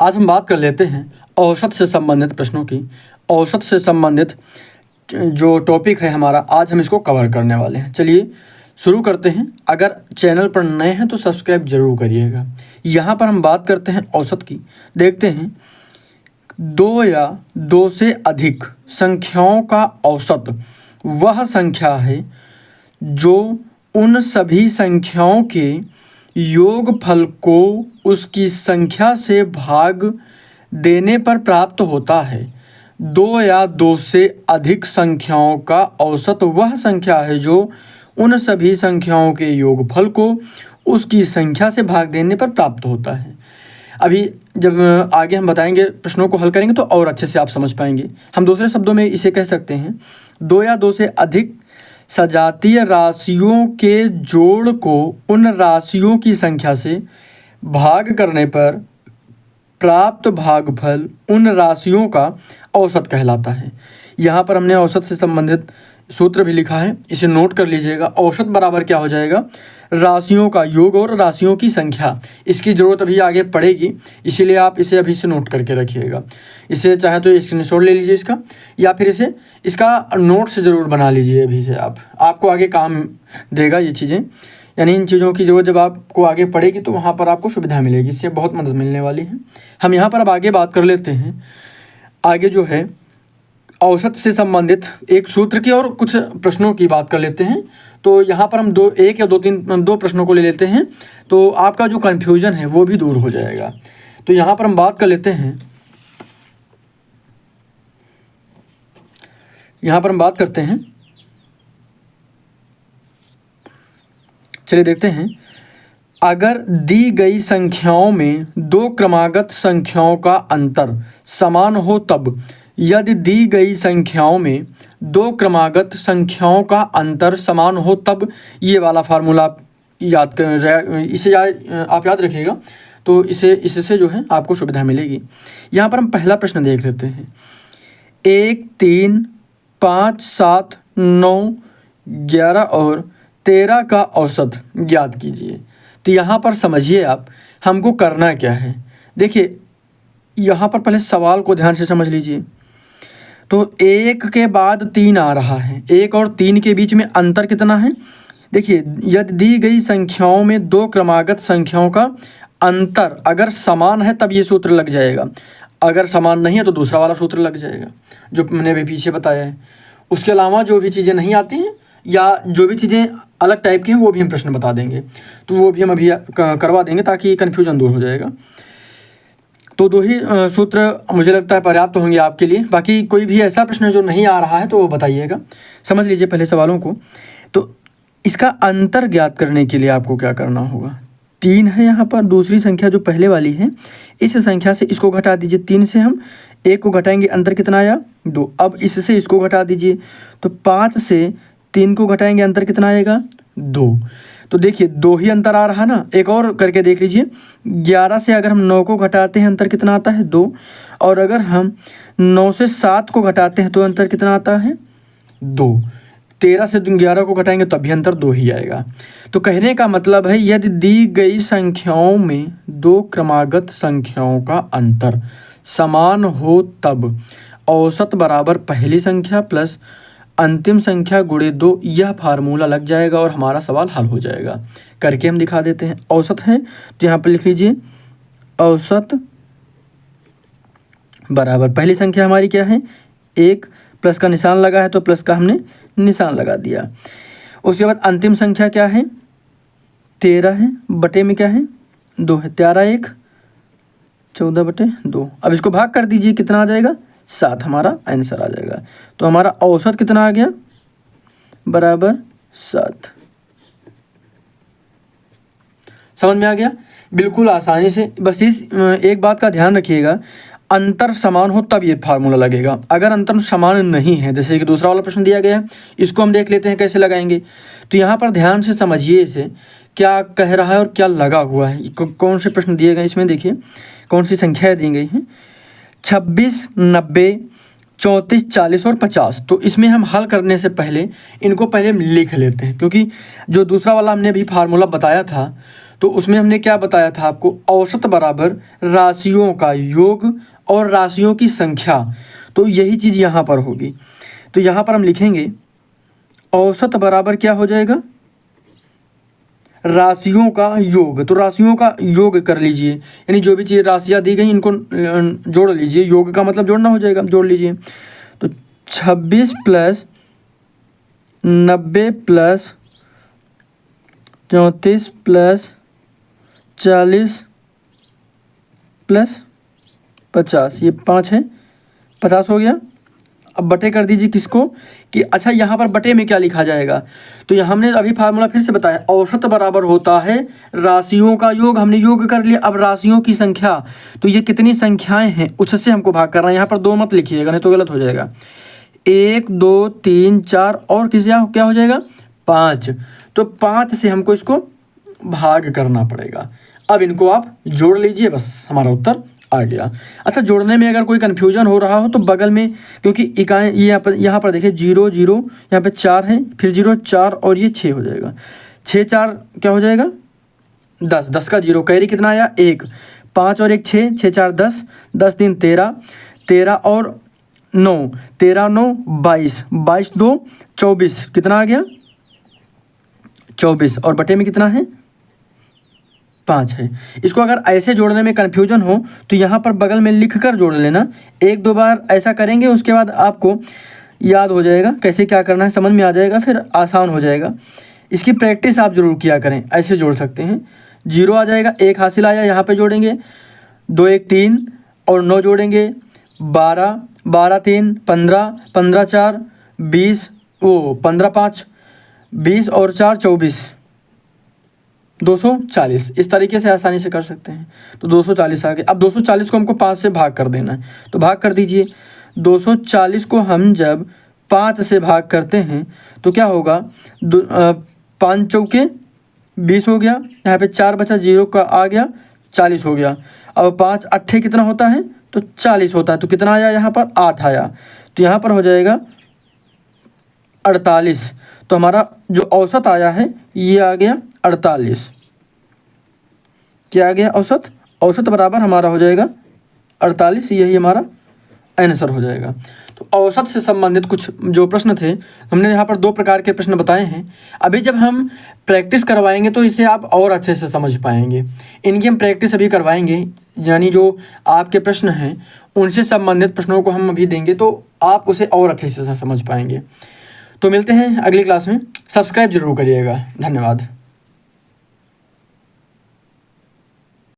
आज हम बात कर लेते हैं औसत से संबंधित प्रश्नों की। औसत से संबंधित जो टॉपिक है हमारा, आज हम इसको कवर करने वाले हैं। चलिए शुरू करते हैं। अगर चैनल पर नए हैं तो सब्सक्राइब जरूर करिएगा। यहाँ पर हम बात करते हैं औसत की। देखते हैं, दो या दो से अधिक संख्याओं का औसत वह संख्या है जो उन सभी संख्याओं के योगफल को उसकी संख्या से भाग देने पर प्राप्त होता है। दो या दो से अधिक संख्याओं का औसत वह संख्या है जो उन सभी संख्याओं के योगफल को उसकी संख्या से भाग देने पर प्राप्त होता है। अभी जब आगे हम बताएंगे, प्रश्नों को हल करेंगे तो और अच्छे से आप समझ पाएंगे। हम दूसरे शब्दों में इसे कह सकते हैं, दो या दो से अधिक सजातीय राशियों के जोड़ को उन राशियों की संख्या से भाग करने पर प्राप्त भागफल उन राशियों का औसत कहलाता है। यहाँ पर हमने औसत से संबंधित सूत्र भी लिखा है, इसे नोट कर लीजिएगा। औसत बराबर क्या हो जाएगा? राशियों का योग और राशियों की संख्या। इसकी ज़रूरत अभी आगे पड़ेगी, इसीलिए आप इसे अभी से नोट करके रखिएगा। इसे चाहे तो स्क्रीनशॉट ले लीजिए इसका, या फिर इसे इसका नोट से ज़रूर बना लीजिए अभी से। आपको आगे काम देगा ये चीज़ें, यानी इन चीज़ों की ज़रूरत जब आपको आगे पड़ेगी तो वहाँ पर आपको सुविधा मिलेगी, इससे बहुत मदद मिलने वाली है। हम यहाँ पर अब आगे बात कर लेते हैं। आगे जो है औसत से संबंधित एक सूत्र की और कुछ प्रश्नों की बात कर लेते हैं। तो यहाँ पर हम एक या दो प्रश्नों को ले लेते हैं, तो आपका जो कन्फ्यूजन है वो भी दूर हो जाएगा। तो यहाँ पर हम बात कर लेते हैं, यहाँ पर हम बात करते हैं, चलिए देखते हैं। अगर दी गई संख्याओं में दो क्रमागत संख्याओं का अंतर समान हो तब, यदि दी गई संख्याओं में दो क्रमागत संख्याओं का अंतर समान हो तब, ये वाला फार्मूला आप याद कर, इसे आप याद रखिएगा, तो इससे जो है आपको सुविधा मिलेगी। यहाँ पर हम पहला प्रश्न देख लेते हैं। 1, 3, 5, 7, 9, 11 और 13 का औसत ज्ञात कीजिए। तो यहाँ पर समझिए आप, हमको करना क्या है। देखिए यहाँ पर पहले सवाल को ध्यान से समझ लीजिए। तो 1 के बाद 3 आ रहा है, 1 और 3 के बीच में अंतर कितना है? देखिए, यदि दी गई संख्याओं में दो क्रमागत संख्याओं का अंतर अगर समान है तब ये सूत्र लग जाएगा, अगर समान नहीं है तो दूसरा वाला सूत्र लग जाएगा जो मैंने अभी पीछे बताया है। उसके अलावा जो भी चीज़ें नहीं आती हैं या जो भी चीज़ें अलग टाइप की हैं वो भी हम प्रश्न बता देंगे, तो वो भी हम अभी करवा देंगे ताकि कन्फ्यूजन दूर हो जाएगा। तो दो ही सूत्र मुझे लगता है पर्याप्त होंगे आपके लिए। बाकी कोई भी ऐसा प्रश्न जो नहीं आ रहा है तो वो बताइएगा। समझ लीजिए पहले सवालों को। तो इसका अंतर ज्ञात करने के लिए आपको क्या करना होगा? 3 है यहाँ पर, दूसरी संख्या जो पहले वाली है, इस संख्या से इसको घटा दीजिए। 3 से हम 1 को घटाएंगे, अंतर कितना आया? 2। अब इससे इसको घटा दीजिए, तो 5 से 3 को घटाएंगे, अंतर कितना आएगा? 2। तो देखिए 2 ही अंतर आ रहा ना। एक और करके देख लीजिए, 11 से अगर हम 9 को घटाते हैं अंतर कितना आता है? 2। और अगर हम 9 से 7 को घटाते हैं तो अंतर कितना आता है? 2। 13 से 11 को घटाएंगे तब भी अंतर 2 ही आएगा। तो कहने का मतलब है, यदि दी गई संख्याओं में दो क्रमागत संख्याओं का अंतर समान हो तब औसत बराबर पहली संख्या प्लस अंतिम संख्या गुणे 2, यह फार्मूला लग जाएगा और हमारा सवाल हल हो जाएगा। करके हम दिखा देते हैं। औसत है तो यहाँ पर लिख लीजिए, औसत बराबर पहली संख्या हमारी क्या है? 1, प्लस का निशान लगा है तो प्लस का हमने निशान लगा दिया। उसके बाद अंतिम संख्या क्या है? 13 है, बटे में क्या है? 2 है। 13 1 14/2। अब इसको भाग कर दीजिए, कितना आ जाएगा? 7 हमारा आंसर आ जाएगा। तो हमारा औसत कितना आ गया? बराबर 7। समझ में आ गया? बिल्कुल आसानी से। बस इस एक बात का ध्यान रखिएगा, अंतर समान हो तब ये फार्मूला लगेगा। अगर अंतर समान नहीं है, जैसे कि दूसरा वाला प्रश्न दिया गया है, इसको हम देख लेते हैं कैसे लगाएंगे। तो यहाँ पर ध्यान से समझिए इसे, क्या कह रहा है और क्या लगा हुआ है। कौन से प्रश्न दिए गए इसमें, देखिए कौन सी संख्याएँ दी गई हैं। 26, 90, 34, 40 और 50। तो इसमें हम हल करने से पहले इनको पहले हम लिख लेते हैं, क्योंकि जो दूसरा वाला हमने अभी फार्मूला बताया था तो उसमें हमने क्या बताया था आपको, औसत बराबर राशियों का योग और राशियों की संख्या। तो यही चीज़ यहाँ पर होगी। तो यहाँ पर हम लिखेंगे औसत बराबर क्या हो जाएगा, राशियों का योग। तो राशियों का योग कर लीजिए, यानी जो भी चीज़ राशियाँ दी गई इनको जोड़ लीजिए। योग का मतलब जोड़ना हो जाएगा, जोड़ लीजिए। तो 26 + 90 + 34 + 40 + 50, ये 5 है, 50 हो गया। अब बटे कर दीजिए किसको कि अच्छा यहाँ पर बटे में क्या लिखा जाएगा, तो यहाँ हमने अभी फार्मूला फिर से बताया, औसत बराबर होता है राशियों का योग। हमने योग कर लिया, अब राशियों की संख्या, तो ये कितनी संख्याएं हैं उससे हमको भाग करना है। यहाँ पर 2 मत लिखिएगा नहीं तो गलत हो जाएगा। 1 2 3 4 और किसी क्या हो जाएगा 5। तो 5 से हमको इसको भाग करना पड़ेगा। अब इनको आप जोड़ लीजिए, बस हमारा उत्तर आ गया। अच्छा, जोड़ने में अगर कोई कन्फ्यूजन हो रहा हो तो बगल में, क्योंकि इकाई ये यहाँ पर देखिए 0 0 यहाँ पे 4 है, फिर 0 4 और ये 6 हो जाएगा। 6 4 क्या हो जाएगा 10, 10 का 0 कैरी कितना आया 1, 5 और 1 6, 6 4 10, 10 3 13, 13 और 9, 13 9 22, 22 2 24, कितना आ गया 24, और बटे में कितना है 5 है। इसको अगर ऐसे जोड़ने में कन्फ्यूजन हो तो यहाँ पर बगल में लिख कर जोड़ लेना। 1-2 बार ऐसा करेंगे, उसके बाद आपको याद हो जाएगा कैसे क्या करना है, समझ में आ जाएगा, फिर आसान हो जाएगा। इसकी प्रैक्टिस आप ज़रूर किया करें। ऐसे जोड़ सकते हैं, 0 आ जाएगा, 1 हासिल आया, यहाँ पे जोड़ेंगे, 2 1 3 और 9 जोड़ेंगे, 12 12 3 15, 15 4 20, 15 5 20 और 4 24, 240। इस तरीके से आसानी से कर सकते हैं। तो 240 आ गए। अब 240 को हमको 5 से भाग कर देना है, तो भाग कर दीजिए। 240 को हम जब 5 से भाग करते हैं तो क्या होगा, 5 चौके 20 हो गया, यहाँ पे 4 बचा, 0 का आ गया, 40 हो गया। अब 5 8 कितना होता है, तो 40 होता है। तो कितना आया यहाँ पर 8 आया, तो यहाँ पर हो जाएगा 48। तो हमारा जो औसत आया है ये आ गया 48। क्या आ गया औसत, औसत बराबर हमारा हो जाएगा 48, यही हमारा आंसर हो जाएगा। तो औसत से संबंधित कुछ जो प्रश्न थे, हमने यहाँ पर 2 प्रकार के प्रश्न बताए हैं। अभी जब हम प्रैक्टिस करवाएंगे तो इसे आप और अच्छे से समझ पाएंगे। इनकी हम प्रैक्टिस अभी करवाएंगे, यानी जो आपके प्रश्न हैं उनसे संबंधित प्रश्नों को हम अभी देंगे, तो आप उसे और अच्छे से समझ पाएंगे। तो मिलते हैं अगली क्लास में, सब्सक्राइब जरूर करिएगा। धन्यवाद।